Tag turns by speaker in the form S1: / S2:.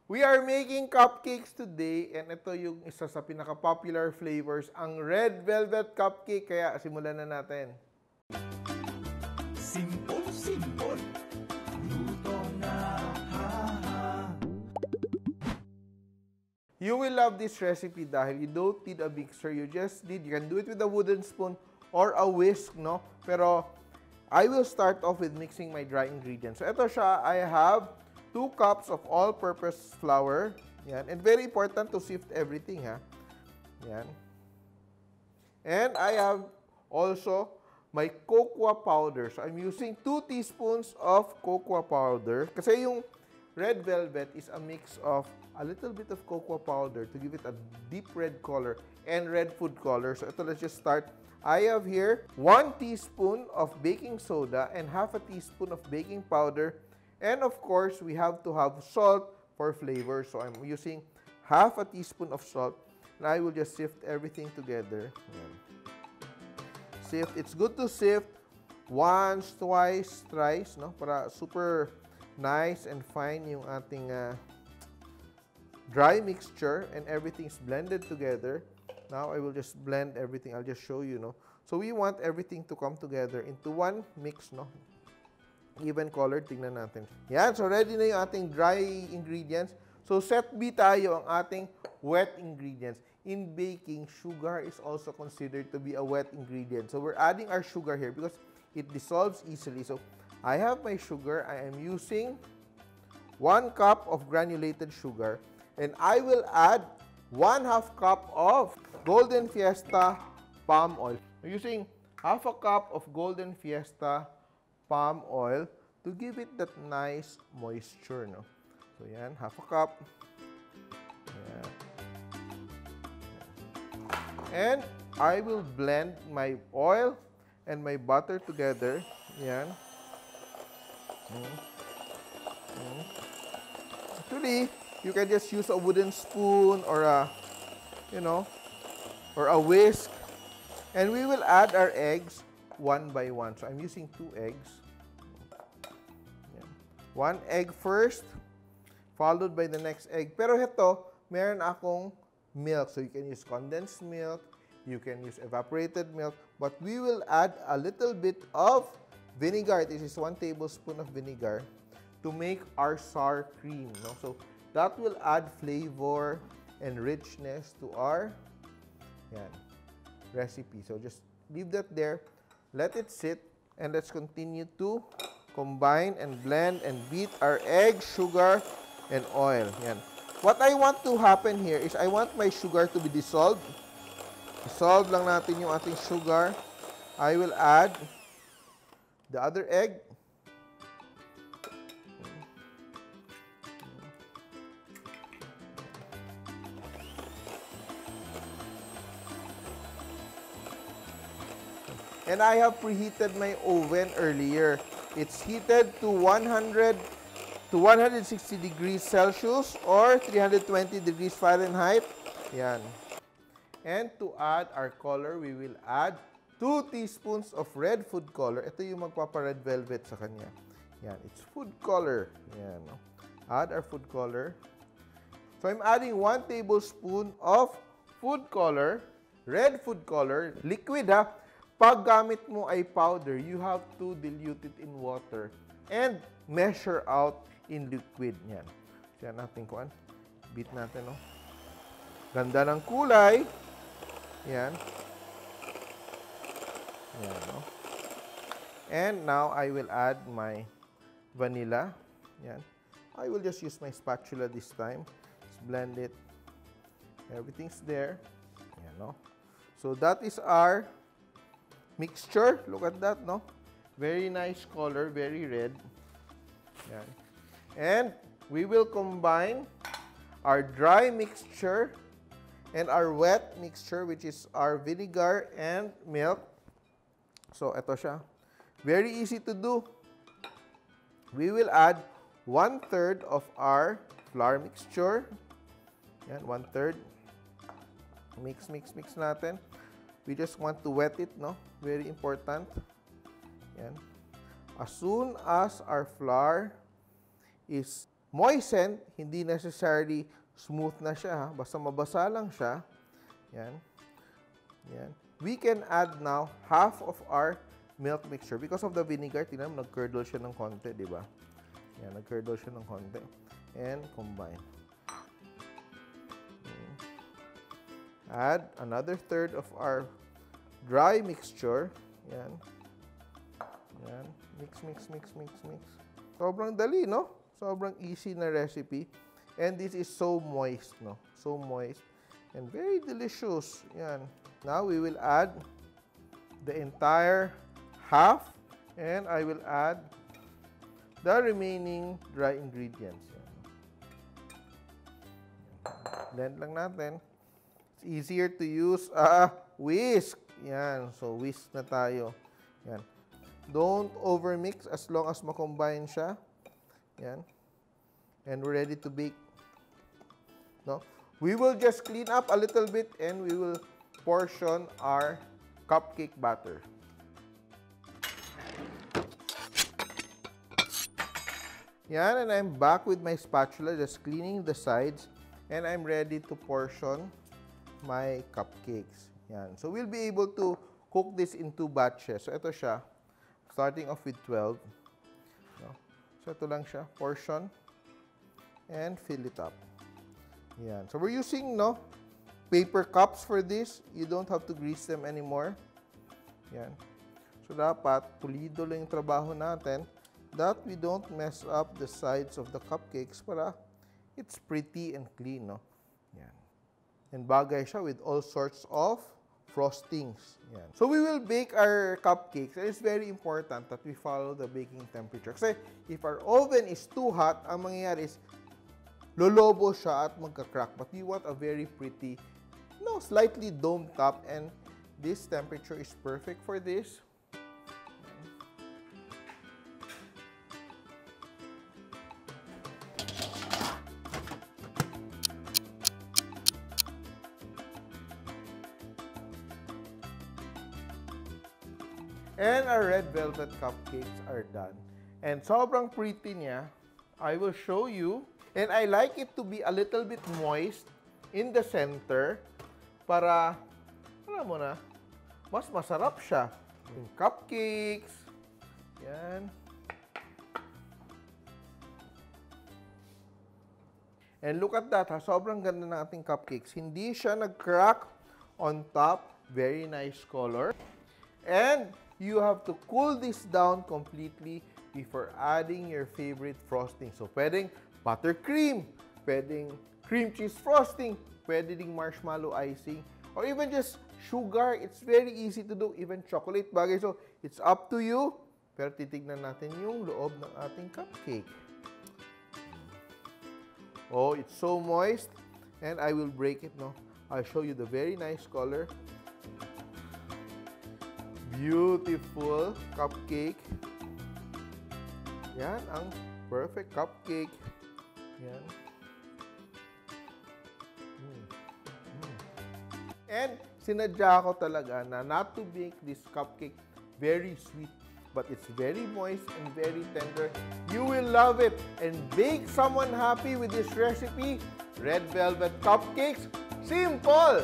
S1: We are making cupcakes today and ito yung isa sa pinaka-popular flavors, ang red velvet cupcake. Kaya simulan na natin.
S2: Simple, luto na,
S1: You will love this recipe dahil you don't need a mixer. You can do it with a wooden spoon or a whisk, no? Pero I will start off with mixing my dry ingredients. So ito siya, I have 2 cups of all-purpose flour. Yan. And very important to sift everything, ha? Yan. And I have also my cocoa powder. So I'm using 2 teaspoons of cocoa powder. Kasi yung red velvet is a mix of a little bit of cocoa powder to give it a deep red color and red food color. So ito, let's just start. I have here 1 teaspoon of baking soda and half a teaspoon of baking powder. And of course, we have to have salt for flavor. So I'm using half a teaspoon of salt. And I will just sift everything together. Ayan. Sift. It's good to sift once, twice, thrice, no? Para super nice and fine yung ating dry mixture and everything's blended together. Now, I will just blend everything. I'll just show you, no? So, we want everything to come together into one mix, no? Even colored, tingnan natin. Yan, so ready na yung ating dry ingredients. So, set B tayo ang ating wet ingredients. In baking, sugar is also considered to be a wet ingredient. So, we're adding our sugar here because it dissolves easily. So, I have my sugar. I am using 1 cup of granulated sugar. And I will add 1/2 cup of Golden Fiesta palm oil. I'm using half a cup of Golden Fiesta palm oil to give it that nice moisture, no? So, yan, half a cup. Yan. And I will blend my oil and my butter together. Yan. Actually, you can just use a wooden spoon or a, or a whisk. And we will add our eggs one by one. So, I'm using 2 eggs. Yan. 1 egg first, followed by the next egg. Pero ito, meron akong milk. So, you can use condensed milk. You can use evaporated milk. But we will add a little bit of vinegar. This is 1 tablespoon of vinegar to make our sour cream. No? So, that will add flavor and richness to our recipe. So, just leave that there. Let it sit. And let's continue to combine and blend and beat our egg, sugar, and oil. Yan. What I want to happen here is I want my sugar to be dissolved. Dissolve lang natin yung ating sugar. I will add the other egg. And I have preheated my oven earlier. It's heated to 100 to 160 degrees Celsius or 320 degrees Fahrenheit. Yan. And to add our color, we will add 2 teaspoons of red food color. Ito yung magpapa-red velvet sa kanya. Yan. It's food color. Yan. Add our food color. So, I'm adding 1 tablespoon of food color, red food color, liquid ha. Pag gamit mo ay powder, you have to dilute it in water and measure out in liquid. Yan. Siya natin kuan. Beat natin, no? Ganda ng kulay. Yan. Yan, no? And now, I will add my vanilla. Yan. I will just use my spatula this time. Just blend it. Everything's there. Yan, no? So, that is our mixture. Look at that, no? Very nice color, very red. Yan. And we will combine our dry mixture and our wet mixture, which is our vinegar and milk. So, ito siya. Very easy to do. We will add 1/3 of our flour mixture. Yan, 1/3. Mix, mix, mix natin. We just want to wet it, no? Very important. Yan. As soon as our flour is moistened, hindi necessarily smooth na siya, ha? Basta mabasa lang siya. Yan. Yan. We can add now half of our milk mixture. Because of the vinegar, tingnan mo, nag-curdle siya ng konti, di ba? Yan, nag-curdle siya ng konti. And combine. Add another third of our dry mixture. Yan. Yan. Mix, mix, mix, mix, mix. Sobrang dali, no? Sobrang easy na recipe. And this is so moist, no? So moist. And very delicious. Yan. Now, we will add the entire half. And I will add the remaining dry ingredients. Yan. Blend lang natin. Easier to use a whisk. Yan. So, whisk na tayo. Yan. Don't overmix as long as makombine siya. Yan. And we're ready to bake. No? We will just clean up a little bit and we will portion our cupcake batter. Yan. And I'm back with my spatula, just cleaning the sides. And I'm ready to portion my cupcakes. Yan. So, we'll be able to cook this in 2 batches. So, ito siya. Starting off with 12. No? So, ito lang siya. Portion. And fill it up. Yan. So, we're using, no, paper cups for this. You don't have to grease them anymore. Yan. So, dapat, pulido lang yung trabaho natin that we don't mess up the sides of the cupcakes para it's pretty and clean, no? Yan. And bagay siya with all sorts of frostings. Yan. So, we will bake our cupcakes. And it's very important that we follow the baking temperature. Kasi, if our oven is too hot, ang mangyayari is, lolobo siya at magka-crack. But we want a very pretty, no, slightly domed top. And this temperature is perfect for this. And our red velvet cupcakes are done. And sobrang pretty niya. I will show you. And I like it to be a little bit moist in the center para, alam mo na, mas masarap siya. Yung cupcakes. Yan. And look at that, ha? Sobrang ganda ng ating cupcakes. Hindi siya nag-crack on top. Very nice color. And you have to cool this down completely before adding your favorite frosting. So, pwedeng buttercream, pwedeng cream cheese frosting, pwede ding marshmallow icing, or even just sugar. It's very easy to do, even chocolate bagay. So, it's up to you. Pero titignan natin yung loob ng ating cupcake. Oh, it's so moist. And I will break it, no? I'll show you the very nice color. Beautiful cupcake. Yan ang perfect cupcake. Yan. And sinadya ko talaga na not to bake this cupcake very sweet, but it's very moist and very tender. You will love it. And bake someone happy with this recipe. Red velvet cupcakes. Simple!